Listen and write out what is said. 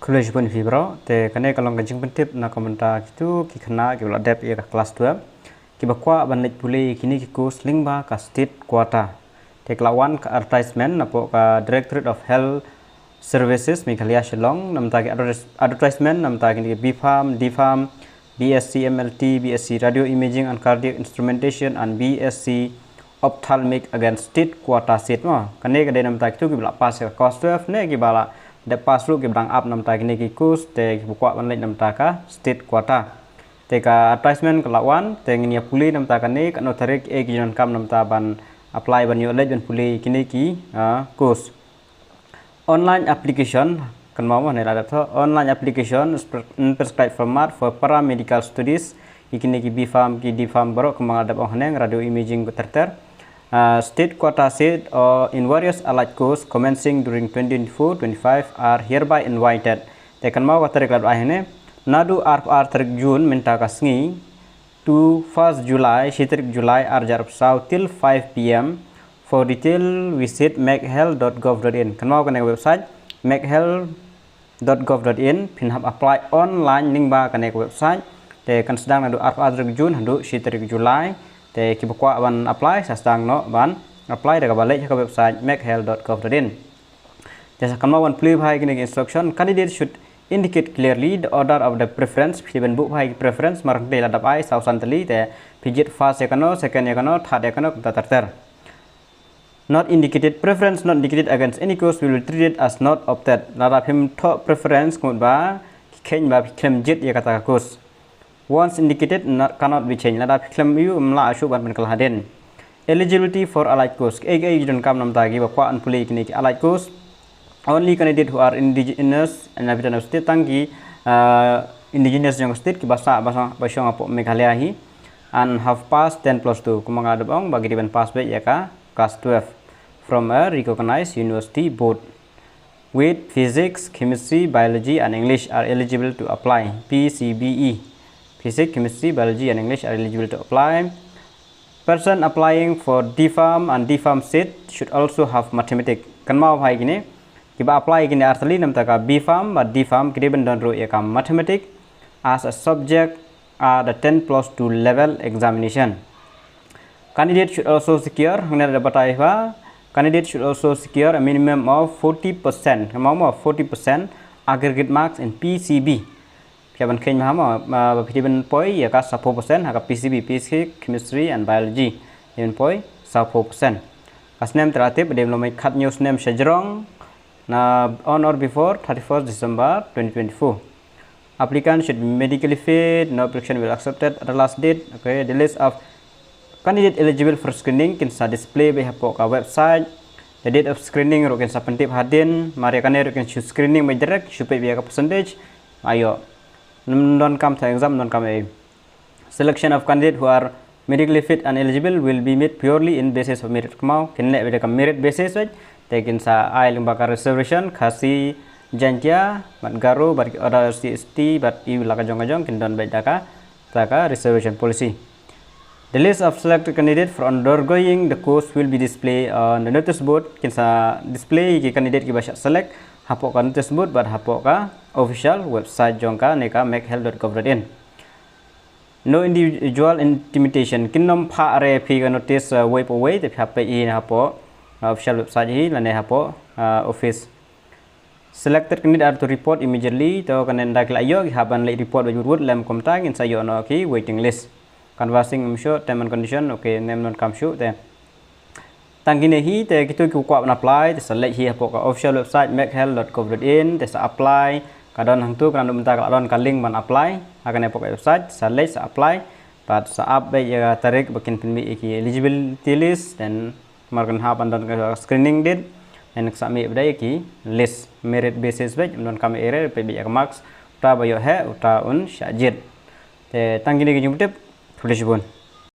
College pun fibro, te kene kalau ngajeng pentip na komentar gitu, kena kita dep ya kelas 2. Kita kuat banyak pulih kini kita sling ba ka state quota. Te kelawan ka advertisement napo ka Directorate of Health Services Meghalaya Shillong nam ta advertisement nam ta kini B.Pharm, D.Pharm, BSc MLT, BSc Radio Imaging and Cardiac Instrumentation and BSc Ophthalmic against state quota seat mo. Kene ka nam ta kita bila pas ka course 12 ne kita bala de pas lu ke brang up nam ta kini ki course te buka ban lek nam ta ka state quota te ka advertisement kelawan te ngini puli nam ta kani ka no tarik e ki jon kam nam ta ban apply ban yo lek ban puli kini ki course online application kan mau ne la tho online application prescribed format for paramedical studies kini ki B.Pharm ki D.Pharm baro kemang ada oneng radio imaging terter state quota seat in various allied courses commencing during 2024-25 are hereby invited. Tekan mau kata reklam akhirnya, nadu RPR tarik Jun minta kasngi to 1st July, tarik July arjar sau till 5 p.m. For detail visit meghealth.gov.in. Kan mau kena website meghealth.gov.in. Pinhap apply online link ba kena website. Tekan sedang nadu RPR tarik Jun handu tarik July. Te kita kuat ban apply sastang no ban apply dekat balik ke website meghealth.gov.in. Jasa kamu ban pilih bahai kini instruction candidate should indicate clearly the order of the preference. Pilih book bahai preference mark de ladap ai sausan teli te pijit first ekano second ekano third ekano kita terter. Not indicated preference not indicated against any course will be treated as not opted. Ladap him top preference kut ba keng ba claim jit ya kata course. Once indicated cannot be changed. Lada claim you mla asu ban kelhaden. Eligibility for allied course. Ege jidon kam nam tagi bakwa an puli kini allied course. Only candidate who are indigenous and habitat of state tangki indigenous yang state ki bahasa apok Meghalaya hi and have passed 10+2. Kumang ada bang bagi diban pass baik ya ka class 12 from a recognized university board. With physics, chemistry, biology and English are eligible to apply. PCBE. Physics, chemistry, biology and English are eligible to apply. Person applying for D.Pharm and D.Pharm seat should also have mathematics. Kan mau hai gini, kita apply gini artli nam taka B.Pharm but D.Pharm kita ben don ro ya kam mathematics as a subject at the 10+2 level examination. Candidate should also secure hangna dapat ai candidate should also secure a minimum of 40%. Mau 40% aggregate marks in PCB. Kapan keng maham pilihan poi ya ka 10% haka PCB physics chemistry and biology even poi 10%. Kasnem teratip dia belum cut news name sejrong na on or before 31st December 2024. Applicant should be medically fit, no application will accepted at the last date. Okay, the list of candidate eligible for screening can display by hapok website. The date of screening roken sa pentip hadin, mari kan roken screening by direct supaya biar percentage. Ayo non come to exam non come selection of candidate who are medically fit and eligible will be made purely in basis of merit. Kamau kena beda merit basis saja. Tekin sa ai lembaga reservation kasi jantia bat garu bat order CST bat iu laka jong kendon beda ka taka reservation policy. The list of selected candidates for undergoing the course will be displayed on the notice board. Kinsa display ki candidate ki basya select hapok ka notice board bat hapok ka official website jongka neka meghealth.gov.in. No individual intimidation. Kinom pa are pi ka notice web away te hape i hapo official website hi lane hapo office. Selected candidate are to report immediately. To kanen dak la yo haban late report bajurut lem komtang in sayo no ki waiting list. Canvassing sure term and condition okay name non come show te. Tangine hi te kitu ki kuat apply te select hi hapo ka official website meghealth.gov.in te sa apply kadon hang tu kan minta kadon ka link man apply akan hapo ka website select sa apply but sa up be ya tarik bakin pinmi ki eligibility list dan markan ha pandon ka screening date and submit beda ki list merit basis be non kam ere pe bi marks ta bayo he uta un syajid te tangine ki jumtep tulis pun